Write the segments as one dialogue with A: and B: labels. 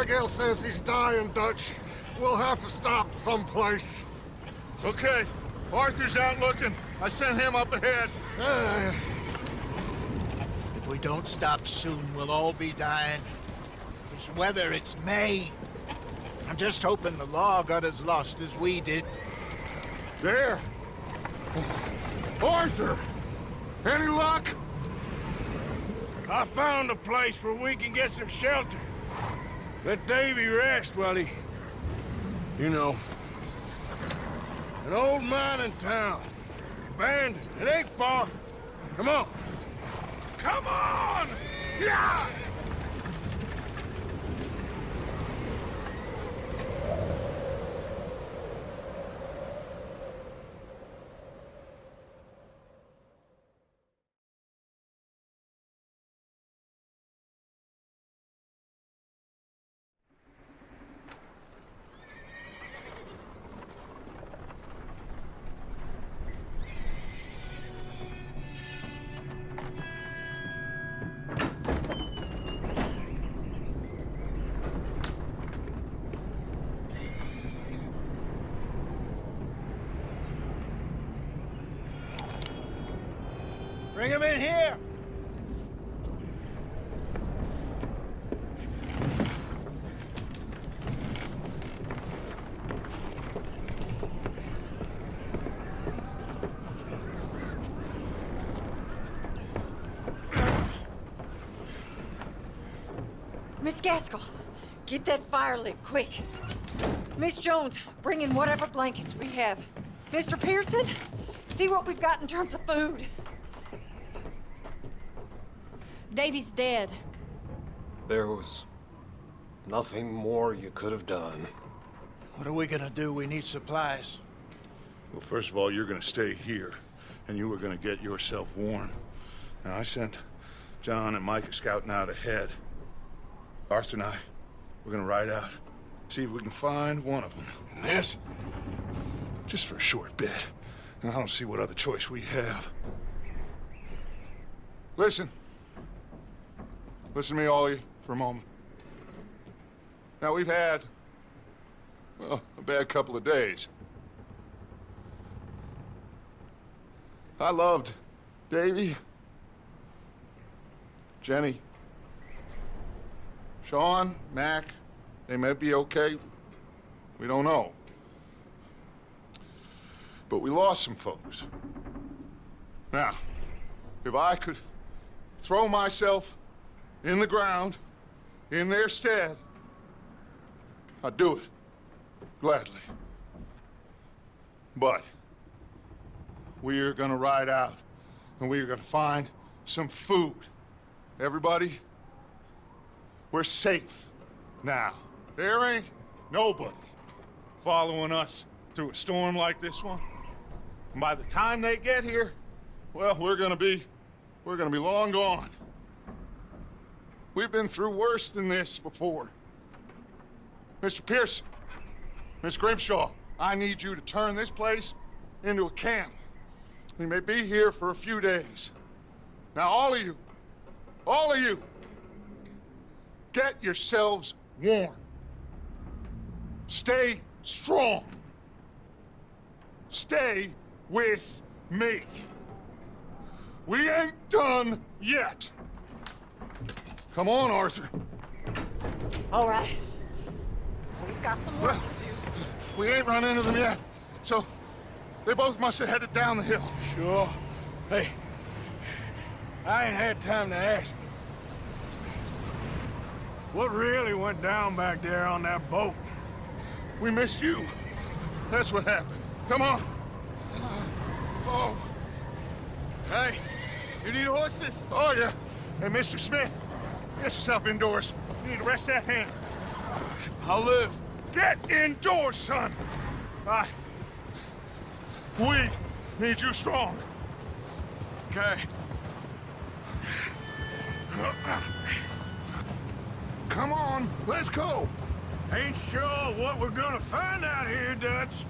A: Abigail says he's dying, Dutch. We'll have to stop someplace.
B: Okay, Arthur's out looking. I sent him up ahead.
C: If we don't stop soon, we'll all be dying. This weather, it's May. I'm just hoping the law got as lost as we did.
A: There! Arthur! Any luck?
D: I found a place where we can get some shelter. Let Davy rest while he... You know. An old mining town. Abandoned. It ain't far. Come on. Come on! Yeah!
C: Bring him in here!
E: Miss Gaskell, get that fire lit, quick. Miss Jones, bring in whatever blankets we have. Mr. Pearson, see what we've got in terms of food.
F: Davy's dead.
A: There was nothing more you could have done.
C: What are we gonna do? We need supplies.
B: Well, first of all, you're gonna stay here, and you were gonna get yourself warm. Now, I sent John and Micah scouting out ahead. Arthur and I, we're gonna ride out, see if we can find one of them. And this, just for a short bit. And I don't see what other choice we have. Listen. Listen to me, all of you, for a moment. Now, we've had, well, a bad couple of days. I loved Davy, Jenny, Sean, Mac. They may be okay. We don't know. But we lost some folks. Now, if I could throw myself in the ground, in their stead, I'd do it, gladly. But we are gonna ride out, and we are gonna find some food. Everybody, we're safe now. There ain't nobody following us through a storm like this one. And by the time they get here, well, we're gonna be long gone. We've been through worse than this before. Mr. Pearson, Miss Grimshaw, I need you to turn this place into a camp. We may be here for a few days. Now, all of you, get yourselves warm. Stay strong. Stay with me. We ain't done yet. Come on, Arthur.
E: All right. We've got some work to do.
B: We ain't run into them yet, so they both must have headed down the hill.
D: Sure. Hey, I ain't had time to ask. What really went down back there on that boat?
B: We missed you. That's what happened. Come on. Oh.
D: Hey, you need horses?
B: Oh, yeah. Hey, Mr. Smith, get yourself indoors. You need to rest that hand.
D: I'll live.
B: Get indoors, son. We need you strong.
D: Okay.
B: Come on, let's go.
D: Ain't sure what we're gonna find out here, Dutch.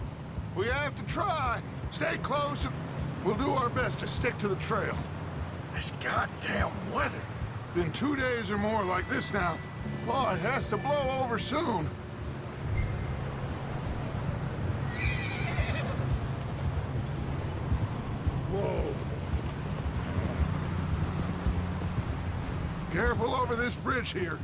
B: We have to try. Stay close, and we'll do our best to stick to the trail.
D: This goddamn weather.
B: Been 2 days or more like this now. Oh, it has to blow over soon. Whoa. Careful over this bridge here.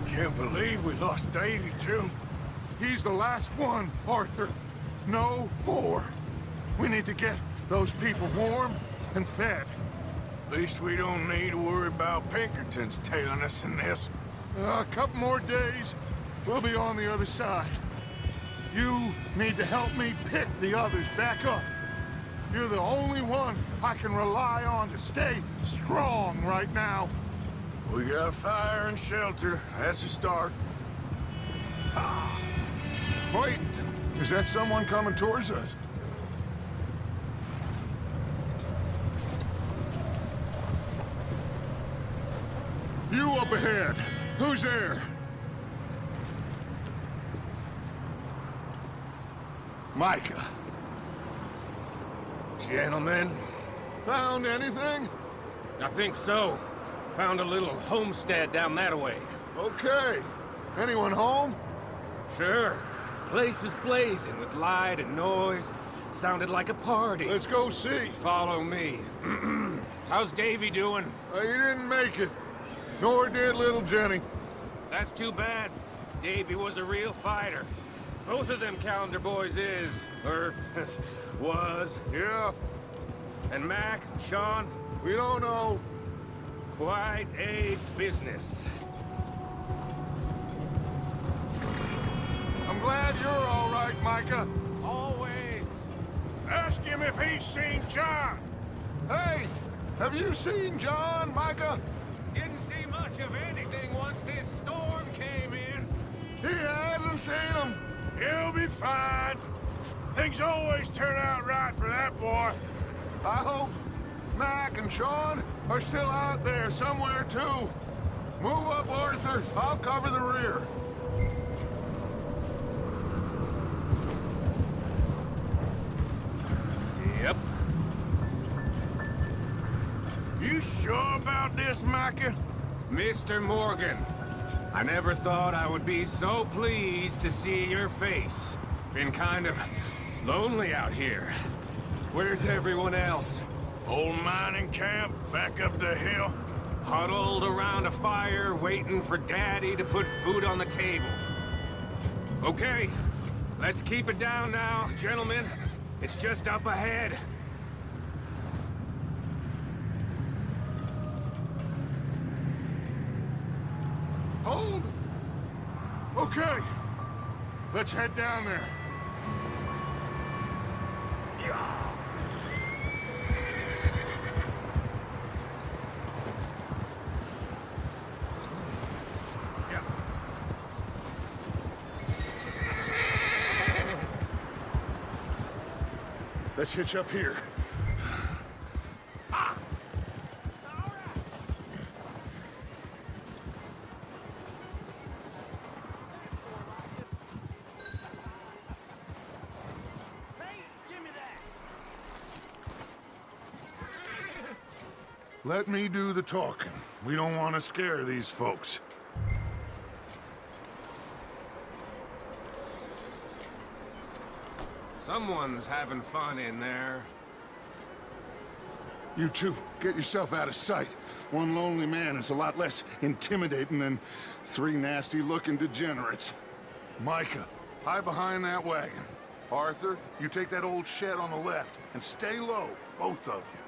D: Can't believe we lost Davy, too.
B: He's the last one, Arthur. No more. We need to get those people warm and fed.
D: At least we don't need to worry about Pinkertons tailing us in this.
B: A couple more days, we'll be on the other side. You need to help me pick the others back up. You're the only one I can rely on to stay strong right now.
D: We got fire and shelter. That's a start.
B: Wait, is that someone coming towards us? You up ahead. Who's there? Micah.
G: Gentlemen,
B: Found anything?
G: I think so. Found a little homestead down that way.
B: Okay. Anyone home?
G: Sure. Place is blazing with light and noise. Sounded like a party.
B: Let's go see.
G: Follow me. How's Davy doing?
B: He didn't make it. Nor did little Jenny.
G: That's too bad. Davy was a real fighter. Both of them Calendar boys is, or was.
B: Yeah,
G: And Mac, Sean,
B: we don't know.
G: quite a business.
B: I'm glad you're all right, Micah.
G: Always.
D: Ask him if he's seen John.
B: Hey, have you seen John, Micah?
G: Didn't see much of anything once this storm came in.
B: He hasn't seen him.
D: He'll be fine. Things always turn out right for that boy.
B: I hope Mac and Sean are still out there somewhere, too. Move up, Arthur. I'll cover the rear.
G: Yep.
D: You sure about this, Micah?
G: Mr. Morgan, I never thought I would be so pleased to see your face. Been kind of lonely out here. Where's everyone else?
D: Old mining camp, back up the hill.
G: Huddled around a fire, waiting for Daddy to put food on the table. Okay, let's keep it down now, gentlemen. It's just up ahead.
B: Hold. Okay. Let's head down there. Let's hitch up here. Let me do the talking. We don't want to scare these folks.
G: Someone's having fun in there.
B: You two, get yourself out of sight. One lonely man is a lot less intimidating than three nasty-looking degenerates. Micah, hide behind that wagon. Arthur, you take that old shed on the left, and stay low, both of you.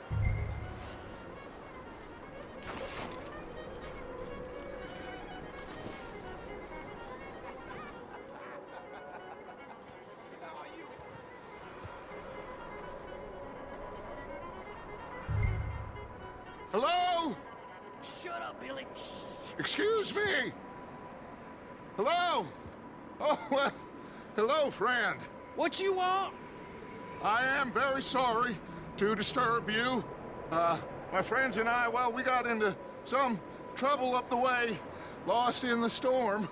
B: Hello?
H: Shut up, Billy.
B: Excuse me? Hello? Oh, well, hello, friend.
H: What you want?
B: I am very sorry to disturb you. My friends and I, well, we got into some trouble up the way, lost in the storm.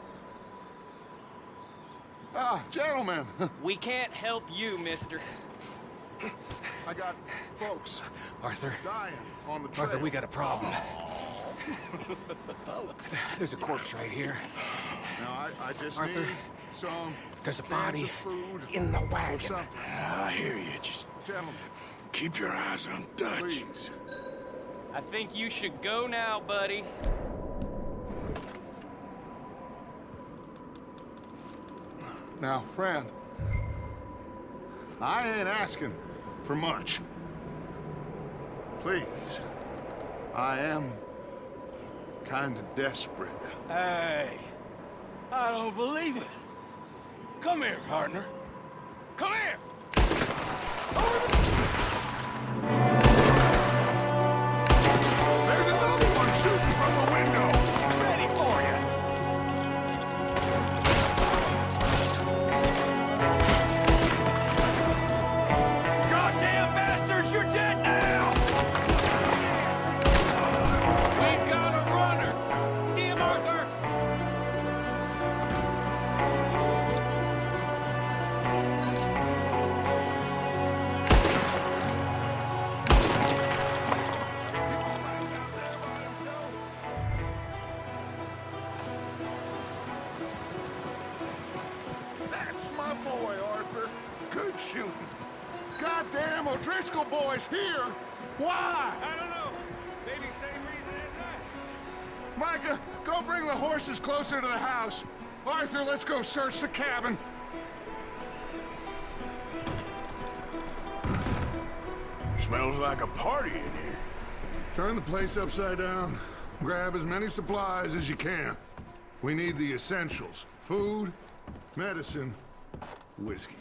B: Gentlemen.
H: We can't help you, mister.
B: I got folks
G: Arthur,
B: dying on the trail.
G: Arthur, we got a problem. There's a corpse right here.
B: Now, I just
G: Arthur,
B: need some
G: there's a
B: cans
G: body
B: of food
G: in the
B: or
G: wagon.
B: something.
D: I hear you. Just
B: Gentlemen,
D: keep your eyes on Dutch.
B: please.
H: I think you should go now, buddy.
B: Now, friend, I ain't asking for much. Please, I am kind of desperate.
D: Hey, I don't believe it. Come here, partner. Come here.
B: There's another one shooting from the window.
D: Ready for you. Goddamn bastards, you're dead now!
G: We've got a runner. See him, Arthur?
B: That's my boy, Arthur. Good shooting. Goddamn O'Driscoll boy's here. Why?
G: I don't know. Maybe same reason as us.
B: Micah, go bring the horses closer to the house. Arthur, let's go search the cabin.
D: Smells like a party in here.
B: Turn the place upside down. Grab as many supplies as you can. We need the essentials. Food, medicine, whiskey.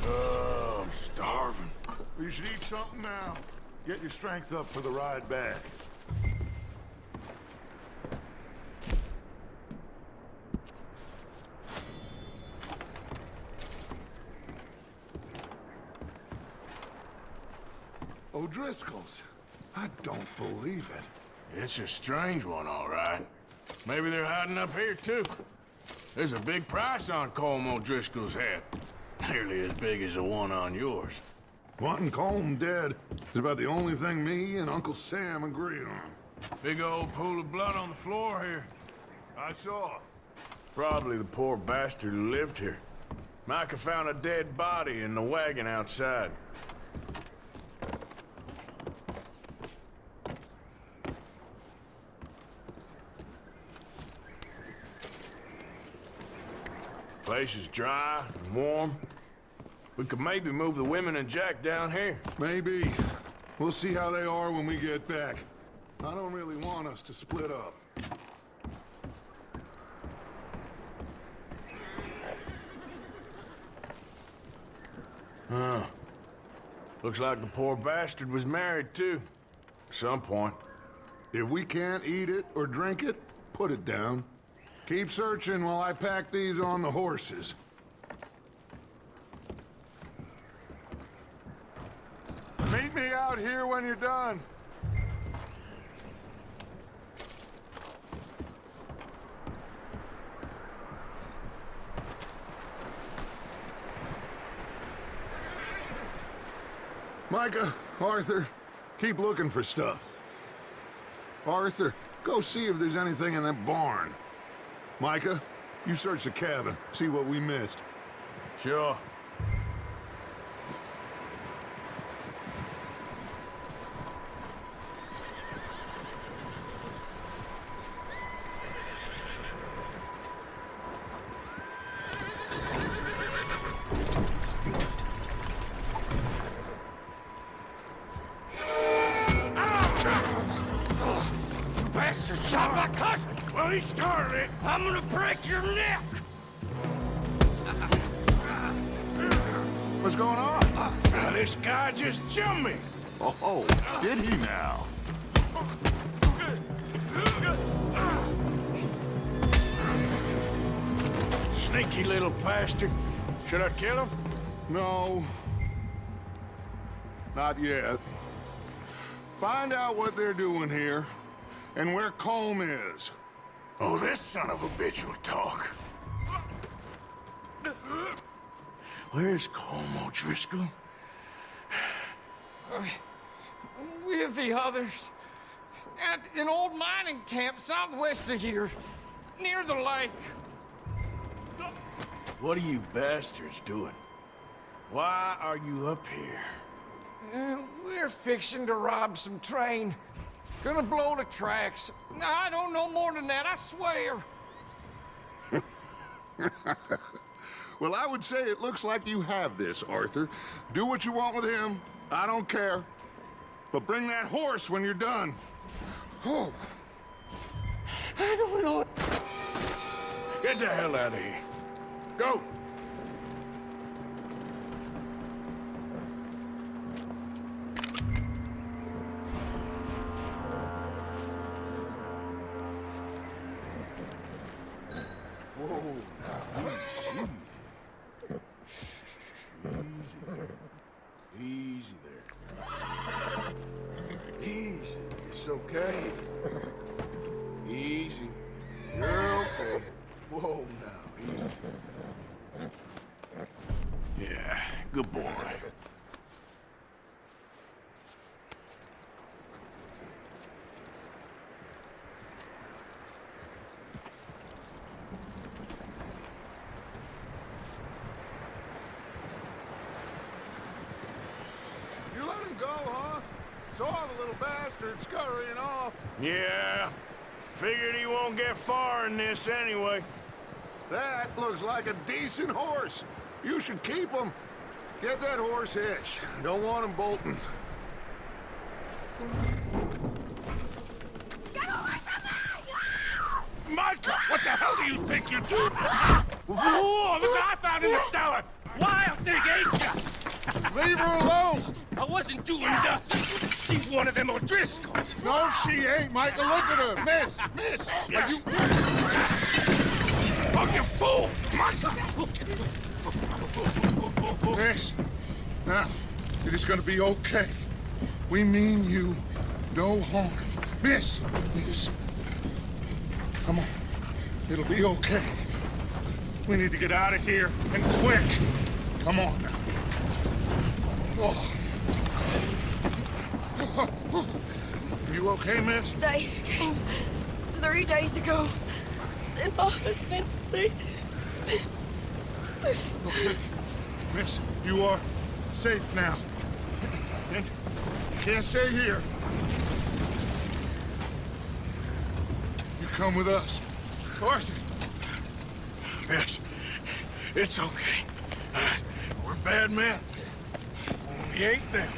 D: Oh, I'm starving.
B: You should eat something now. Get your strength up for the ride back. O'Driscoll's. I don't believe it.
D: It's a strange one, all right. Maybe they're hiding up here, too. There's a big price on Colm O'Driscoll's head. Nearly as big as the one on yours.
B: Wanting Colm dead is about the only thing me and Uncle Sam agree on.
D: Big old pool of blood on the floor here.
B: I saw.
D: Probably the poor bastard who lived here. Micah found a dead body in the wagon outside. Place is dry and warm. We could maybe move the women and Jack down here.
B: Maybe. We'll see how they are when we get back. I don't really want us to split up.
D: Huh. Looks like the poor bastard was married, too. At some point.
B: If we can't eat it or drink it, put it down. Keep searching while I pack these on the horses. Meet me out here when you're done. Micah, Arthur, keep looking for stuff. Arthur, go see if there's anything in that barn. Micah, you search the cabin, see what we missed.
D: Sure.
H: Bastard shot my cousin!
D: Well, he started it.
H: I'm gonna break your neck!
B: What's going on?
D: Now, this guy just jumped me.
B: Oh, did he now?
D: Sneaky little bastard. Should I kill him?
B: No. Not yet. Find out what they're doing here, and where Colm is.
D: Oh, this son of a bitch will talk. Where's Colm O'Driscoll?
I: With the others. At an old mining camp southwest of here. Near the lake.
D: What are you bastards doing? Why are you up here?
I: We're fixing to rob some train. Gonna blow the tracks. I don't know more than that, I swear.
B: Well, I would say it looks like you have this, Arthur. Do what you want with him. I don't care. But bring that horse when you're done. Oh.
I: I don't know.
D: Get the hell out of here. Go! Whoa, now, easy there. Easy, it's okay. Easy. You're okay. Whoa, now, easy. Yeah, good boy.
B: You let him go, huh? Saw the little bastard scurrying off.
D: Yeah, figured he won't get far in this anyway.
B: That looks like a decent horse. You should keep him. Get that horse hitched. Don't want him bolting.
D: Micah, what the hell do you think you're doing? Whoa, look what I found in the cellar! Wild thing, ain't ya?
B: Leave her alone!
D: I wasn't doing nothing. She's one of them O'Driscolls.
B: No, she ain't, Michael. Look at her. Miss, are you...
D: Oh, you fool! Micah!
B: Miss, now, it is gonna be okay. We mean you no harm. Miss, come on. It'll be okay. We need to get out of here, and quick. Come on now. Oh. You okay, miss?
J: They came 3 days ago. And my husband,
B: Okay. Miss, you are safe now. And you can't stay here. You come with us. Arthur!
D: Miss, it's okay. We're bad men. We ain't them.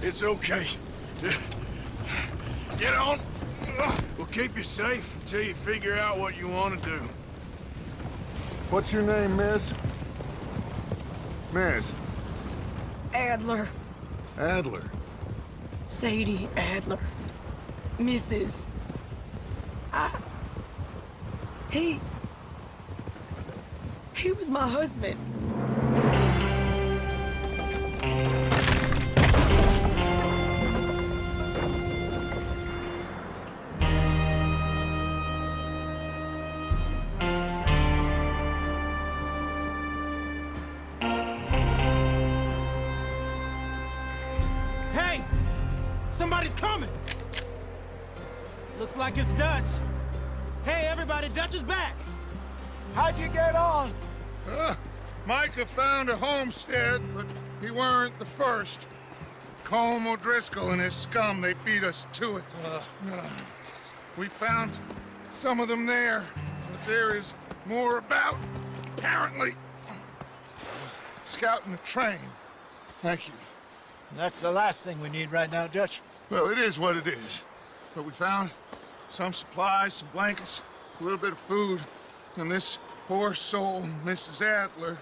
D: It's okay. Get on. We'll keep you safe until you figure out what you want to do.
B: What's your name, miss? Miss?
J: Adler,
B: Adler.
J: Sadie Adler, Mrs. He was my husband.
K: Hey! Somebody's coming! Looks like it's Dutch. Hey, everybody, Dutch is back!
C: How'd you get on?
B: Micah found a homestead, but he weren't the first. Colm O'Driscoll and his scum, they beat us to it. We found some of them there, but there is more about, apparently. Scouting the train. Thank you.
C: That's the last thing we need right now, Dutch.
B: Well, it is what it is. But we found some supplies, some blankets, a little bit of food, and this poor soul, Mrs. Adler,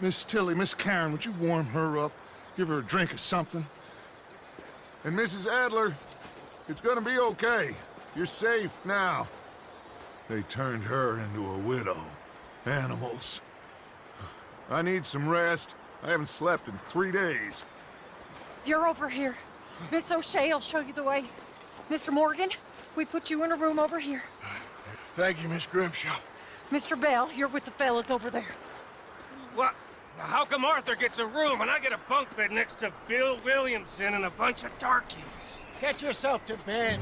B: Miss Tilly, Miss Karen, would you warm her up? Give her a drink or something? And Mrs. Adler, it's gonna be okay. You're safe now. They turned her into a widow. Animals. I need some rest. I haven't slept in 3 days.
E: You're over here. Miss O'Shea will show you the way. Mr. Morgan, we put you in a room over here.
D: Thank you, Miss Grimshaw.
E: Mr. Bell, you're with the fellas over there.
D: What? How come Arthur gets a room and I get a bunk bed next to Bill Williamson and a bunch of darkies?
C: Get yourself to bed.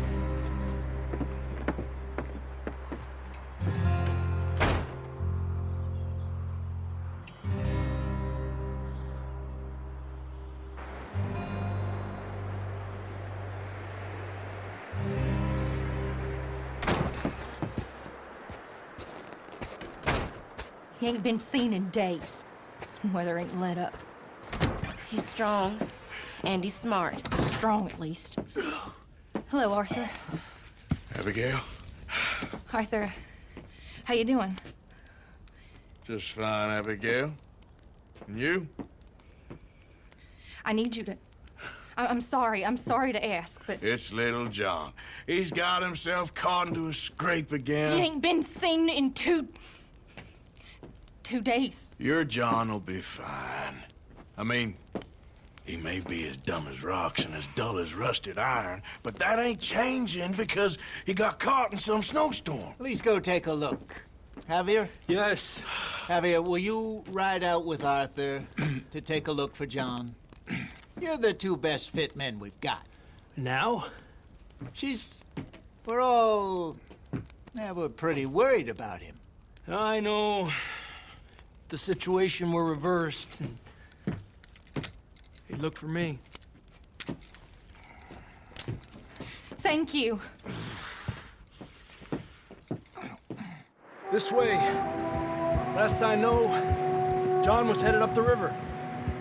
F: He ain't been seen in days. Weather ain't let up.
J: He's strong, and he's smart.
F: Strong, at least. Hello, Arthur.
B: Abigail?
F: Arthur, how you doing?
B: Just fine, Abigail. And you?
F: I need you to... I'm sorry to ask, but...
B: It's little John. He's got himself caught into a scrape again.
F: He ain't been seen in 2 days.
B: Your John will be fine. I mean, he may be as dumb as rocks and as dull as rusted iron, but that ain't changing because he got caught in some snowstorm.
C: Please go take a look. Javier?
K: Yes.
C: Javier, will you ride out with Arthur to take a look for John? You're the 2 best fit men we've got.
K: Now?
C: We're all... we're pretty worried about him.
K: I know. The situation were reversed. He looked for me.
F: Thank you.
K: This way. Last I know, John was headed up the river.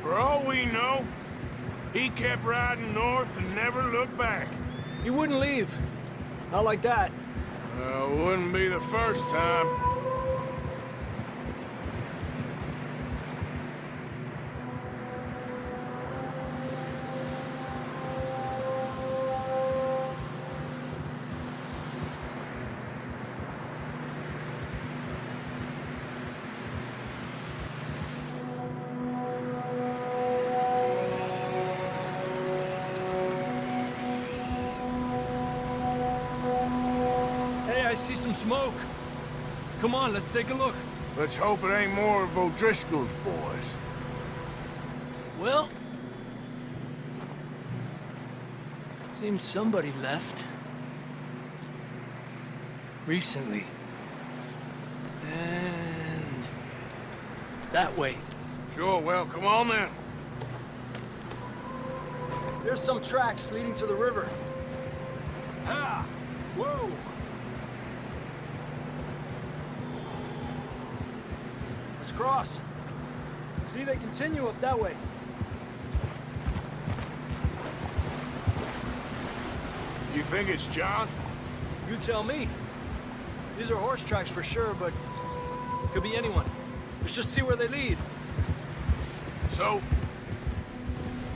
D: For all we know, he kept riding north and never looked back.
K: He wouldn't leave. Not like that.
D: Wouldn't be the first time.
K: I see some smoke. Come on, let's take a look.
D: Let's hope it ain't more of O'Driscoll's boys.
K: Well... seems somebody left. Recently. And... that way.
D: Sure, well, come on then.
K: There's some tracks leading to the river. Ha! Whoa! Let's cross. See, they continue up that way.
D: You think it's John?
K: You tell me. These are horse tracks for sure, but could be anyone. Let's just see where they lead.
D: So,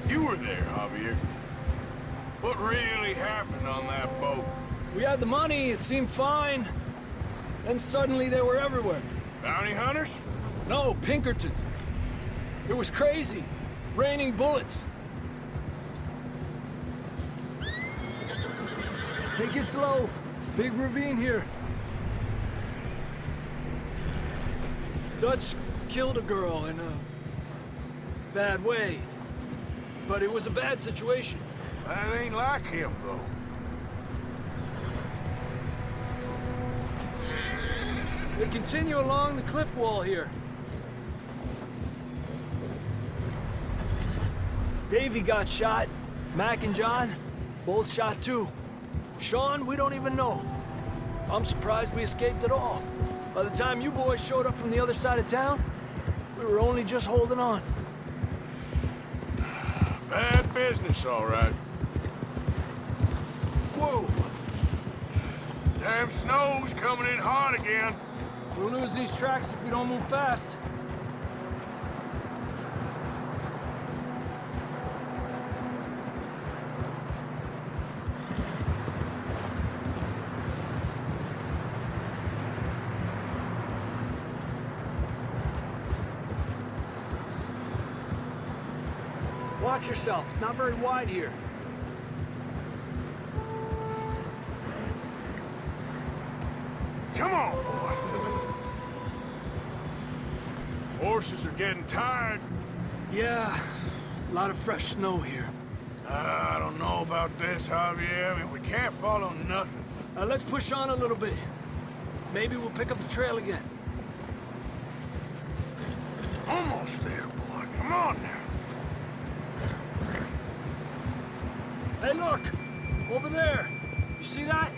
D: you were there, Javier. What really happened on that boat?
K: We had the money, it seemed fine. Then suddenly they were everywhere.
D: Bounty hunters?
K: No, Pinkertons. It was crazy. Raining bullets. Take it slow. Big ravine here. Dutch killed a girl in a bad way. But it was a bad situation.
D: That ain't like him, though.
K: They continue along the cliff wall here. Davy got shot. Mac and John, both shot too. Sean, we don't even know. I'm surprised we escaped at all. By the time you boys showed up from the other side of town, we were only just holding on.
D: Bad business, all right. Whoa! Damn snow's coming in hot again.
K: We'll lose these tracks if we don't move fast. Watch yourself. It's not very wide here.
D: Come on, boy. horses are getting tired.
K: Yeah, a lot of fresh snow here.
D: I don't know about this, Javier. I mean, we can't follow nothing.
K: Let's push on a little bit. Maybe we'll pick up the trail again.
D: Almost there, boy. Come on now.
K: Hey, look! Over there! You see that?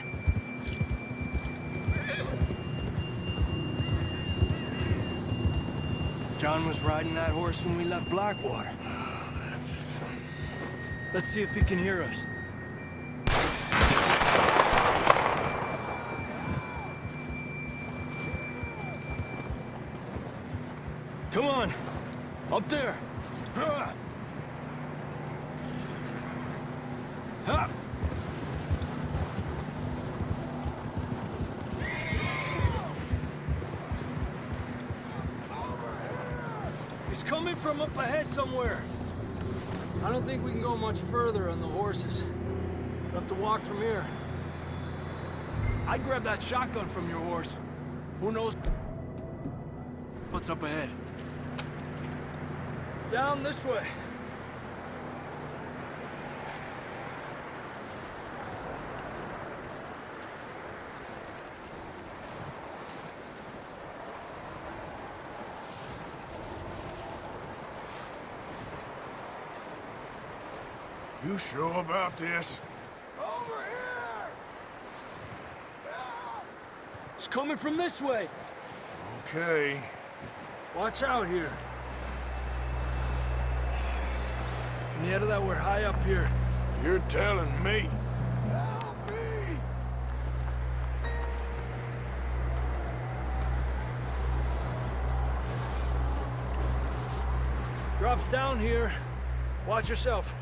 K: John was riding that horse when we left Blackwater. Let's see if he can hear us. Come on! Up there! Ha! Ha! He's coming from up ahead somewhere. I don't think we can go much further on the horses. We'll have to walk from here. I'd grab that shotgun from your horse. Who knows what's up ahead? Down this way.
D: You sure about this?
C: Over here!
K: It's coming from this way.
D: Okay.
K: Watch out here. Mierda, that we're high up here.
D: You're telling me.
C: Help me!
K: Drops down here. Watch yourself.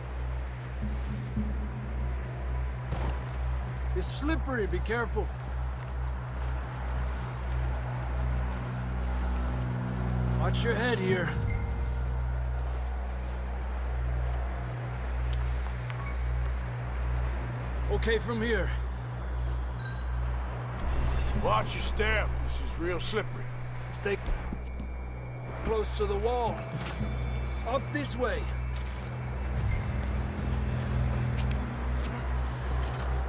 K: It's slippery, be careful. Watch your head here. Okay from here.
D: Watch your step. This is real slippery.
K: Stay close to the wall. Up this way.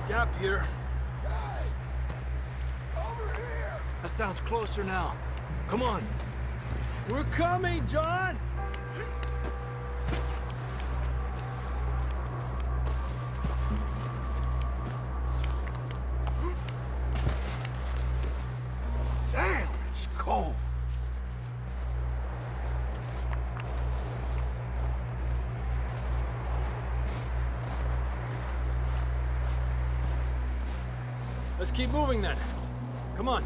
K: Gap here.
C: Over here!
K: That sounds closer now. Come on. We're coming, John!
D: Damn, it's cold.
K: Let's keep moving then. Come on.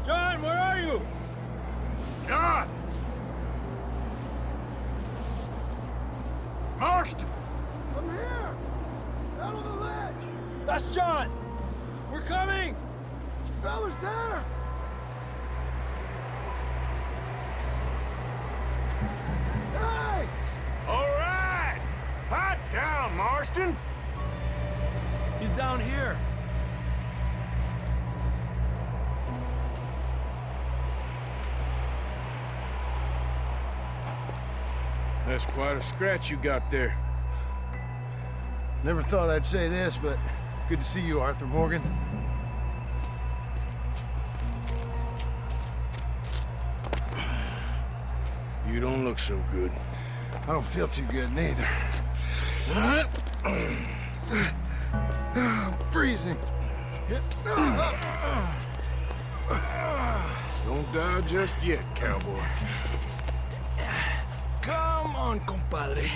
K: John, where are you?
D: John! Marston!
C: I'm here! Out on the ledge!
K: That's John! We're coming!
C: Fellas there! Hey!
D: All right! Hot down, Marston!
K: He's down here.
D: That's quite a scratch you got there.
L: Never thought I'd say this, but it's good to see you, Arthur Morgan.
D: You don't look so good.
L: I don't feel too good, neither. I'm freezing.
D: Don't die just yet, cowboy.
K: Come on, compadre.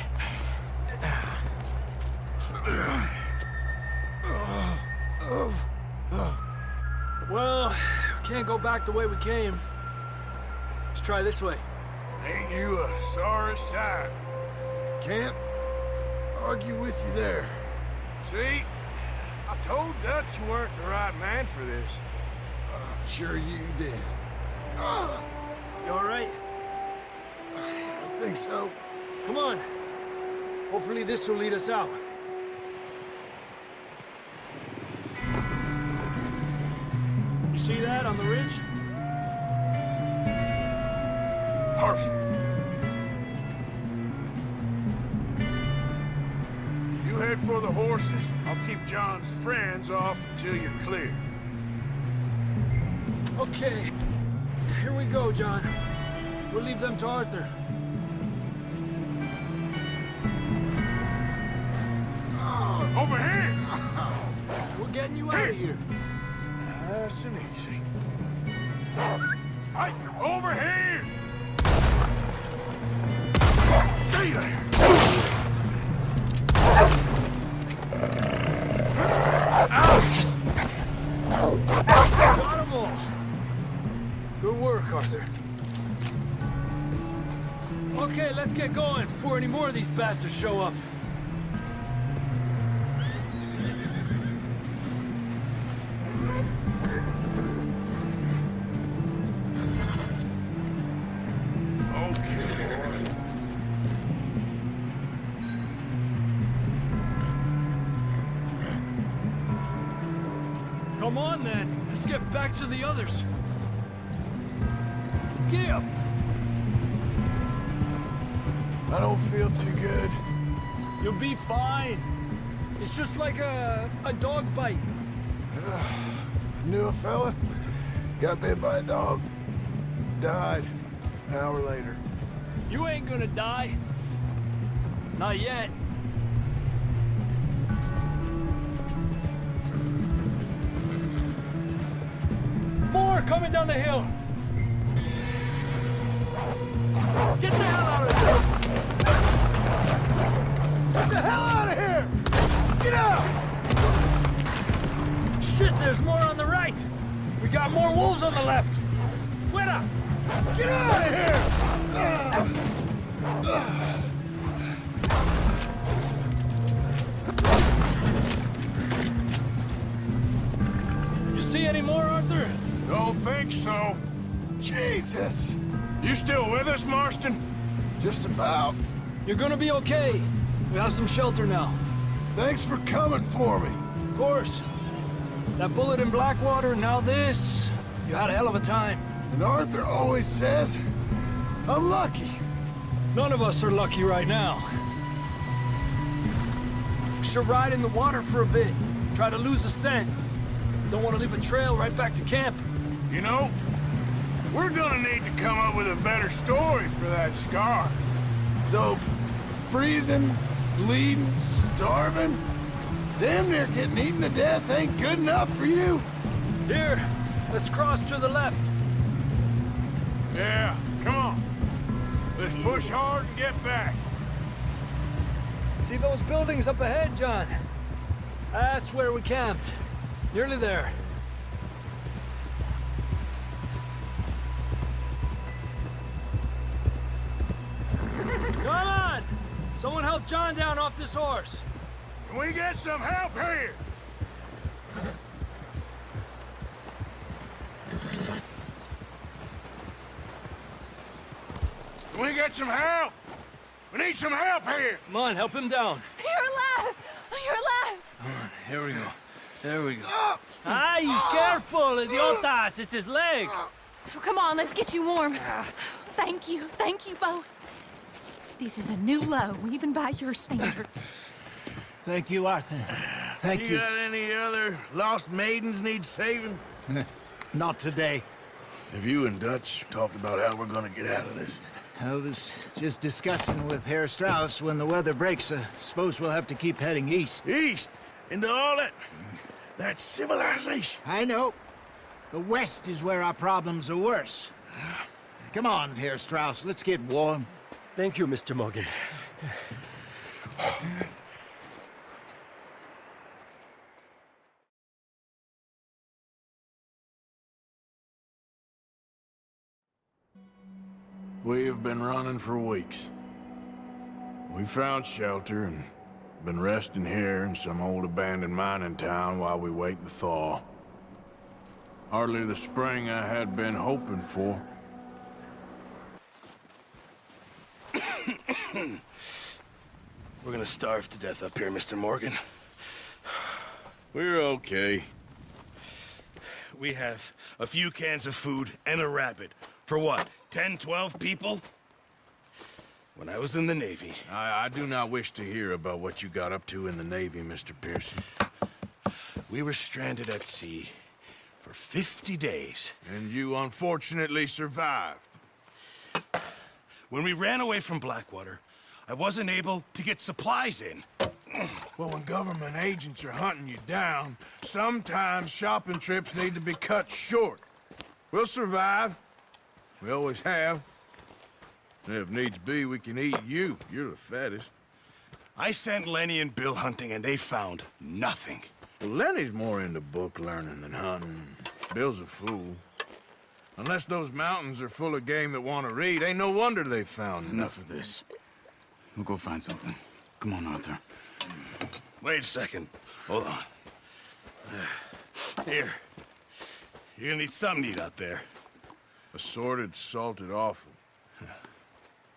K: Well, we can't go back the way we came. Let's try this way.
D: Ain't you a sorry sight?
L: Can't argue with you there.
D: See? I told Dutch you weren't the right man for this.
L: Sure you did.
K: You all right?
L: I think so.
K: Come on. Hopefully this will lead us out. You see that on the ridge?
D: Perfect. You head for the horses. I'll keep John's friends off until you're clear.
K: Okay. Here we go, John. We'll leave them to Arthur.
D: Over here!
K: We're getting you out of here.
D: Nice and easy. Hey, over here! Stay there!
K: Got them all. Good work, Arthur. Okay, let's get going before any more of these bastards show up. Come on, then. Let's get back to the others. Get up!
L: I don't feel too good.
K: You'll be fine. It's just like a dog bite.
L: Knew a fella. Got bit by a dog. Died. An hour later.
K: You ain't gonna die. Not yet. More coming down the hill. Get the hell out of here!
L: Get the hell out of here! Get out!
K: Shit, there's more on the right. We got more wolves on the left. Fuera!
L: Get out of here!
K: You see any more, Arthur?
D: Don't think so.
L: Jesus!
D: You still with us, Marston?
L: Just about.
K: You're gonna be okay. We have some shelter now.
L: Thanks for coming for me.
K: Of course. That bullet in Blackwater, now this. You had a hell of a time.
L: And Arthur always says, I'm lucky.
K: None of us are lucky right now. Should ride in the water for a bit. Try to lose the scent. Don't want to leave a trail right back to camp.
D: You know, we're gonna need to come up with a better story for that scar.
L: So, freezing, bleeding, starving, damn near getting eaten to death ain't good enough for you?
K: Here, let's cross to the left.
D: Yeah, come on. Let's push hard and get back.
K: See those buildings up ahead, John? That's where we camped. Nearly there. Come on! Someone help John down off this horse.
D: Can we get some help here? Can we get some help? We need some help here.
K: Come on, help him down.
J: You're alive! You're alive!
K: Come on, here we go. There we go. Ay, careful, idiotas! It's his leg!
F: Oh, come on, let's get you warm. Thank you both. This is a new low, even by your standards.
C: Thank you, Arthur. Thank you.
D: You got any other lost maidens need saving?
C: Not today.
D: Have you and Dutch talked about how we're gonna get out of this?
C: I was just discussing with Herr Strauss when the weather breaks. Suppose we'll have to keep heading east.
D: East? Into all that civilization?
C: I know. The west is where our problems are worse. Come on, Herr Strauss, let's get warm.
K: Thank you, Mr. Morgan.
D: We have been running for weeks. We found shelter and been resting here in some old abandoned mining town while we wait the thaw. Hardly the spring I had been hoping for.
M: We're gonna starve to death up here, Mr. Morgan.
D: We're okay.
M: We have a few cans of food and a rabbit. For what, 10, 12 people? when I was in the Navy.
D: I do not wish to hear about what you got up to in the Navy, Mr. Pearson.
M: We were stranded at sea for 50 days.
D: And you unfortunately survived.
M: When we ran away from Blackwater, I wasn't able to get supplies in.
D: Well, when government agents are hunting you down, sometimes shopping trips need to be cut short. We'll survive. We always have. If needs be, we can eat you. You're the fattest.
M: I sent Lenny and Bill hunting, and they found nothing.
D: Well, Lenny's more into book learning than hunting. Bill's a fool. Unless those mountains are full of game that want to read, ain't no wonder they found
N: Enough of this. We'll go find something. Come on, Arthur.
M: Wait a second. Hold on. Here. You're gonna need something to eat out there.
D: Assorted, salted offal.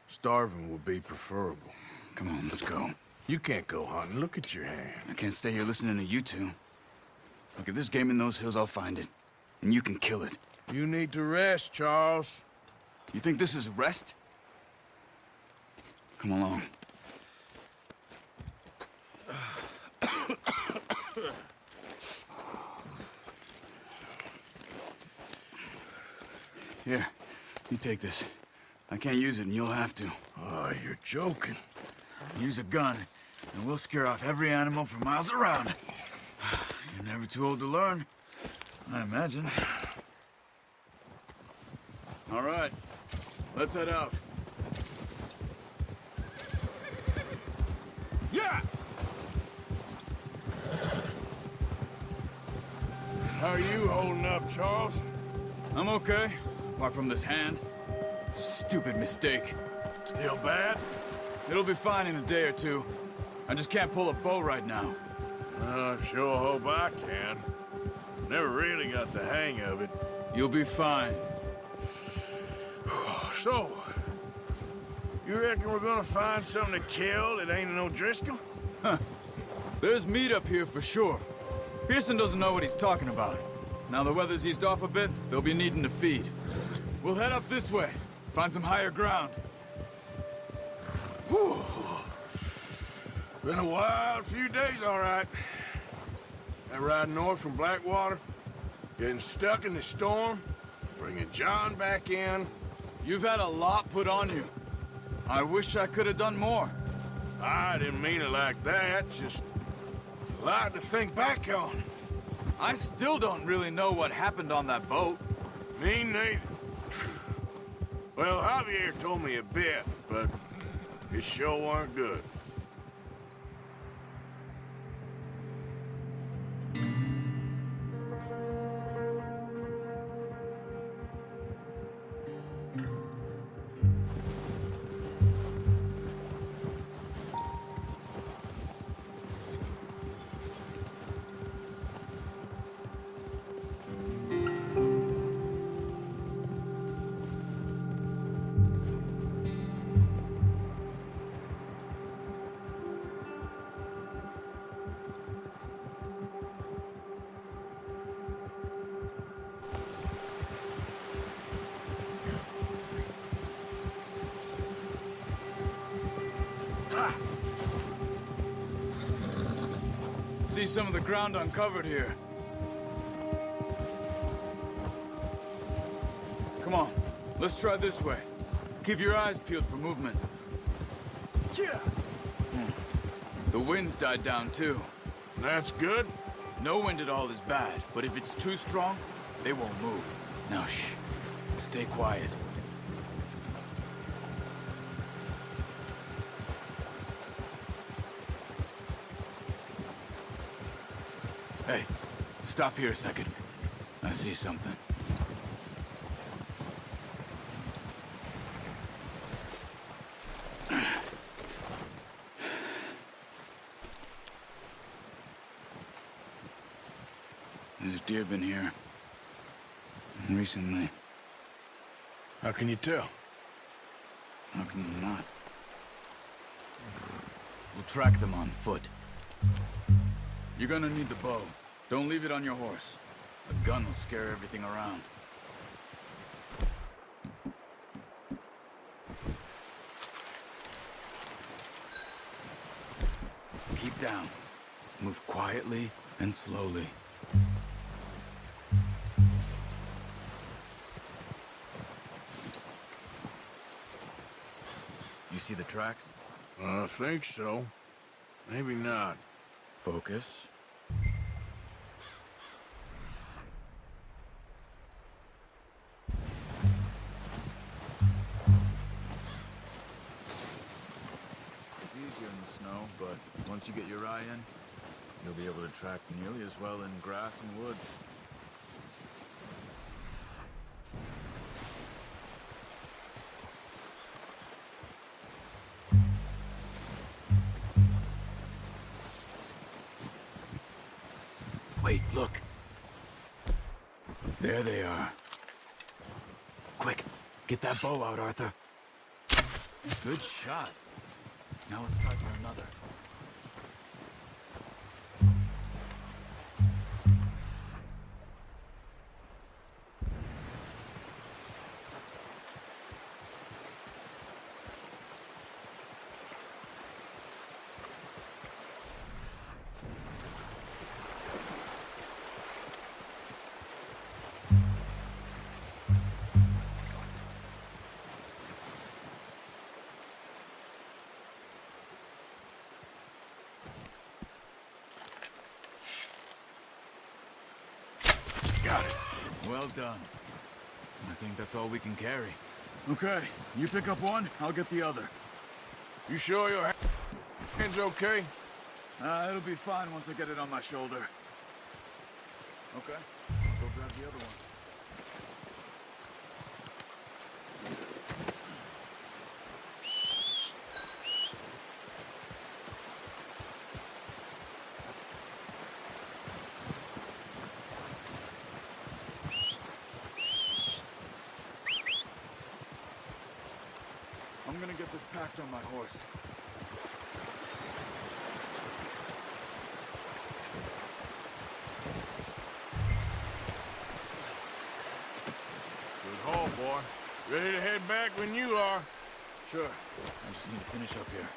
D: Starving would be preferable.
N: Come on, let's go.
D: You can't go hunting. Look at your hand.
N: I can't stay here listening to you two. Look, if there's game in those hills, I'll find it. And you can kill it.
D: You need to rest, Charles.
N: You think this is rest? Come along. Here, you take this. I can't use it, and you'll have to.
D: Oh, you're joking.
N: Use a gun, and we'll scare off every animal for miles around. You're never too old to learn, I imagine. All right, let's head out.
D: Yeah! How are you holding up, Charles?
N: I'm okay, apart from this hand. Stupid mistake.
D: Still bad?
N: It'll be fine in a day or two. I just can't pull a bow right now.
D: I sure hope I can. Never really got the hang of it.
N: You'll be fine.
D: So, you reckon we're gonna find something to kill that ain't no Driscoll?
N: Huh. There's meat up here for sure. Pearson doesn't know what he's talking about. Now the weather's eased off a bit, they'll be needing to feed. We'll head up this way, find some higher ground.
D: Whew. Been a wild few days, all right. That ride north from Blackwater, getting stuck in the storm, bringing John back in.
N: You've had a lot put on you. I wish I could have done more.
D: I didn't mean it like that, just a lot to think back on.
N: I still don't really know what happened on that boat.
D: Me neither. Well, Javier told me a bit, but it sure weren't good.
N: See some of the ground uncovered here. Come on, let's try this way. Keep your eyes peeled for movement.
D: Yeah.
N: The wind's died down too.
D: That's good.
N: No wind at all is bad, but if it's too strong, they won't move. Now shh, stay quiet. Hey, stop here a second. I see something. There's deer been here. Recently.
D: How can you tell?
N: How can you not? We'll track them on foot. You're gonna need the bow. Don't leave it on your horse. A gun will scare everything around. down. Move quietly and slowly. You see the tracks?
D: I think so. Maybe not.
N: Focus. It's easier in the snow, but once you get your eye in, you'll be able to track nearly as well in grass and woods. Wait, look. There they are. Quick, get that bow out, Arthur. Good shot. Now let's try for another.
D: Got it.
N: Well done. I think that's all we can carry. Okay, you pick up one, I'll get the other.
D: You sure your hand's okay?
N: It'll be fine once I get it on my shoulder. Okay, I'll go grab the other one. I'm gonna get this packed on my horse.
D: Good haul, boy. Ready to head back when you are.
N: Sure. I just need to finish up here.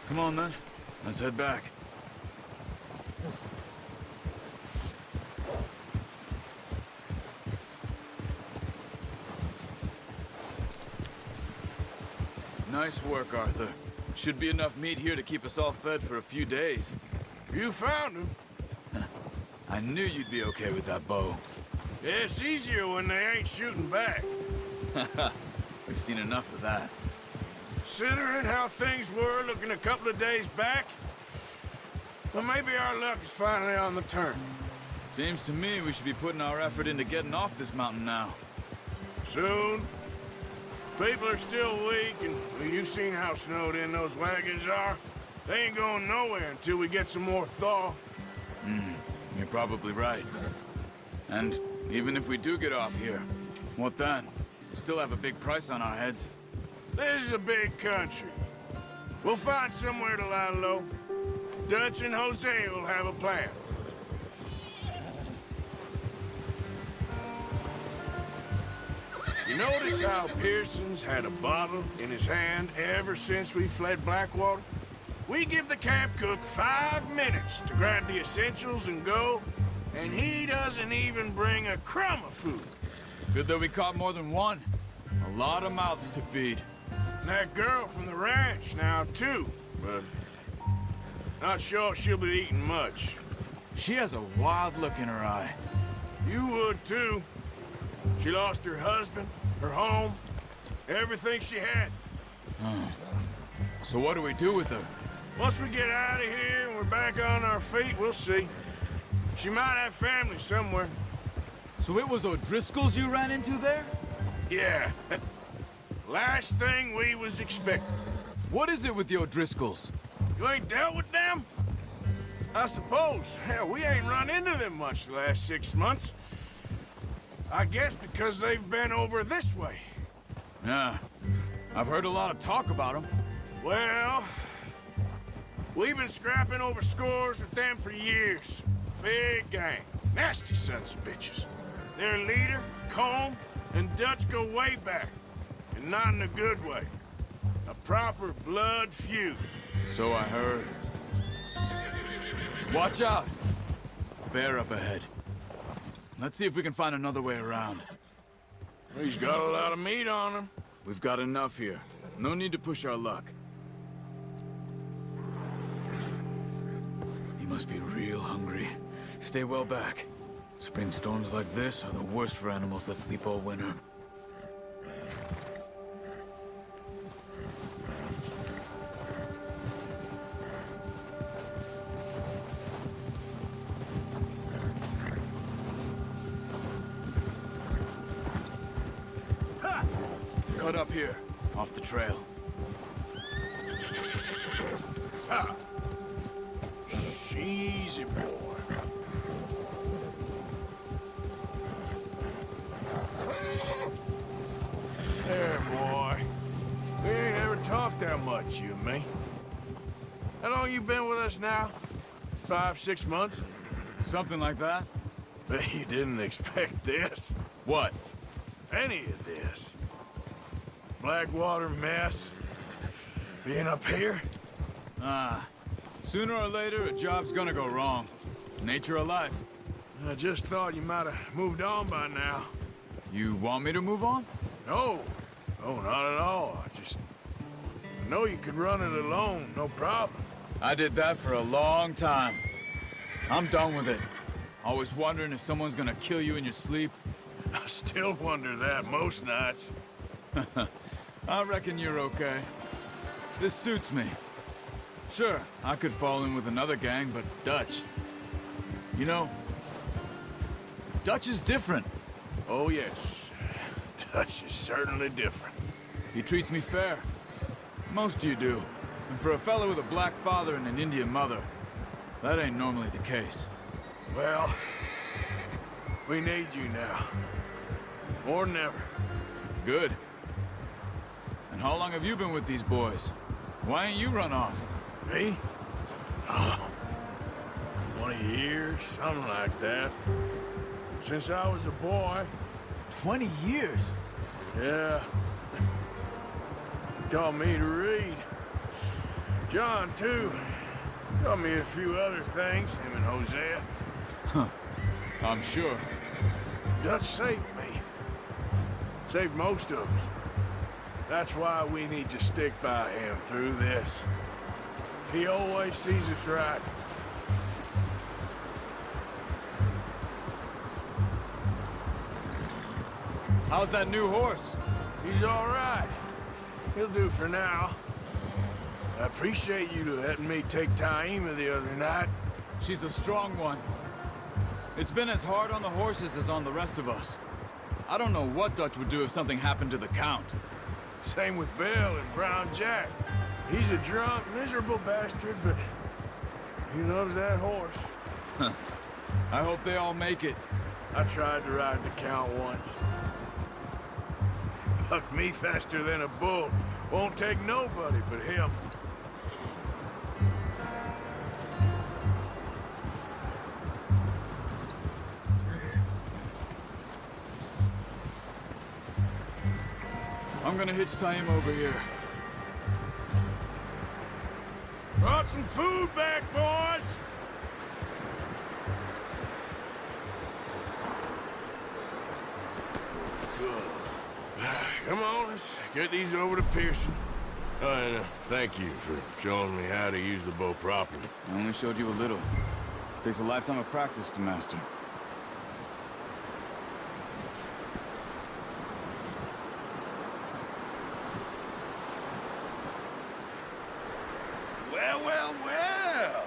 N: Come on, then. Let's head back. Nice work, Arthur. Should be enough meat here to keep us all fed for a few days.
D: You found him.
N: I knew you'd be okay with that bow.
D: Yeah, it's easier when they ain't shooting back.
N: We've seen enough of that.
D: Considering how things were looking a couple of days back, well, maybe our luck is finally on the turn.
N: Seems to me we should be putting our effort into getting off this mountain now.
D: Soon. People are still weak, and well, you've seen how snowed in those wagons are. They ain't going nowhere until we get some more thaw.
N: You're probably right. And even if we do get off here, what then? We still have a big price on our heads.
D: This is a big country. We'll find somewhere to lie low. Dutch and Jose will have a plan. You notice how Pearson's had a bottle in his hand ever since we fled Blackwater? We give the camp cook 5 minutes to grab the essentials and go, and he doesn't even bring a crumb of food.
N: Good that we caught more than one. A lot of mouths to feed.
D: And that girl from the ranch now, too, but not sure she'll be eating much.
N: She has a wild look in her eye.
D: You would, too. She lost her husband, her home, everything she had.
N: So what do we do with her?
D: Once we get out of here and we're back on our feet, we'll see. She might have family somewhere.
N: So it was O'Driscoll's you ran into there?
D: Yeah. Last thing we was expecting.
N: What is it with the O'Driscolls?
D: You ain't dealt with them? I suppose. Hell, we ain't run into them much the last 6 months. I guess because they've been over this way.
N: Yeah. I've heard a lot of talk about them.
D: Well, we've been scrapping over scores with them for years. Big gang. Nasty sons of bitches. Their leader, Colm, and Dutch go way back. And not in a good way. A proper blood feud.
N: So I heard. Watch out! Bear up ahead. Let's see if we can find another way around.
D: He's got a lot of meat on him.
N: We've got enough here. No need to push our luck. He must be real hungry. Stay well back. Spring storms like this are the worst for animals that sleep all winter. Cut up here, off the trail.
D: Ah. Easy, boy. There, boy. We ain't ever talked that much, you and me. How long you been with us now? 5, 6 months?
N: Something like that?
D: Bet you didn't expect this.
N: What?
D: Any of this. Blackwater mess. Being up here?
N: Sooner or later, a job's gonna go wrong. Nature of life.
D: I just thought you might have moved on by now.
N: You want me to move on?
D: No. No, not at all. I know you could run it alone, no problem.
N: I did that for a long time. I'm done with it. Always wondering if someone's gonna kill you in your sleep.
D: I still wonder that most nights.
N: I reckon you're okay. This suits me. Sure, I could fall in with another gang, but Dutch... You know, Dutch is different.
D: Oh, yes. Dutch is certainly different.
N: He treats me fair. Most of you do. And for a fellow with a black father and an Indian mother, that ain't normally the case.
D: Well, we need you now. More than ever.
N: Good. And how long have you been with these boys? Why ain't you run off?
D: Me? Oh, 20 years, something like that. Since I was a boy.
N: 20 years?
D: Yeah. He taught me to read. John, too. Taught me a few other things, him and Hosea.
N: Huh. I'm sure.
D: Dutch saved me. Saved most of us. That's why we need to stick by him through this. He always sees us right.
N: How's that new horse?
D: He's all right. He'll do for now. I appreciate you letting me take Taima the other night.
N: She's a strong one. It's been as hard on the horses as on the rest of us. I don't know what Dutch would do if something happened to the Count.
D: Same with Bill and Brown Jack. He's a drunk, miserable bastard, but he loves that horse.
N: Huh. I hope they all make it.
D: I tried to ride the Count once. Bucked me faster than a bull. Won't take nobody but him.
N: I'm gonna hitch Taima over here.
D: Brought some food back, boys! Come on, let's get these over to Pearson. Oh, and thank you for showing me how to use the bow properly.
N: I only showed you a little. Takes a lifetime of practice to master.
D: Well.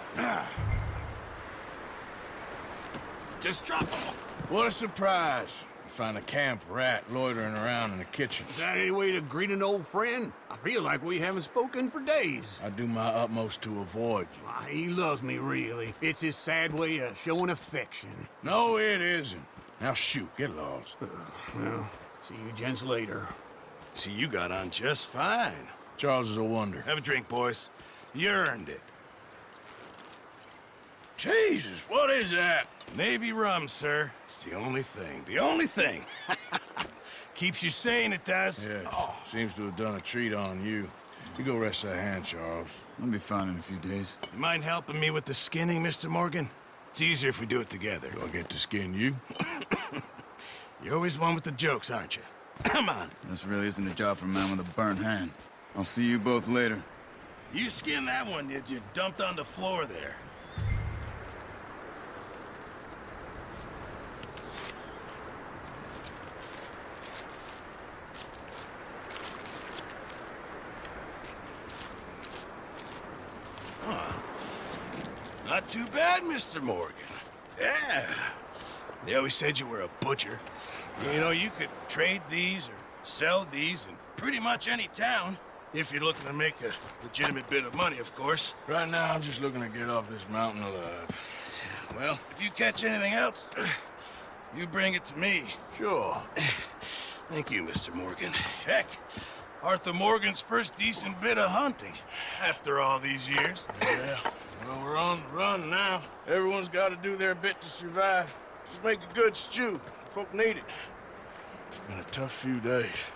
D: Just drop them. What a surprise. Find a camp rat loitering around in the kitchen.
O: Is that any way to greet an old friend? I feel like we haven't spoken for days.
D: I do my utmost to avoid you.
O: Why, he loves me, really. It's his sad way of showing affection.
D: No, it isn't. Now shoot, get lost.
O: Well, see you gents later.
M: See, you got on just fine.
D: Charles is a wonder.
M: Have a drink, boys. You earned it.
O: Jesus, what is that?
M: Navy rum, sir. It's the only thing. The only thing. Keeps you sane, it does.
D: Yeah, seems to have done a treat on you. You go rest that hand, Charles.
N: I'll be fine in a few days.
M: You mind helping me with the skinning, Mr. Morgan? It's easier if we do it together.
D: Do I get to skin you?
M: You're always one with the jokes, aren't you? Come on.
N: This really isn't a job for a man with a burnt hand. I'll see you both later.
M: You skinned that one that you dumped on the floor there. Not too bad, Mr. Morgan. Yeah. They always said you were a butcher. You know, you could trade these or sell these in pretty much any town. If you're looking to make a legitimate bit of money, of course.
D: Right now, I'm just looking to get off this mountain alive.
M: Well, if you catch anything else, you bring it to me.
D: Sure.
M: Thank you, Mr. Morgan. Heck, Arthur Morgan's first decent bit of hunting after all these years.
D: Yeah. Well, we're on the run now. Everyone's got to do their bit to survive. Just make a good stew. Folk need it. It's been a tough few days.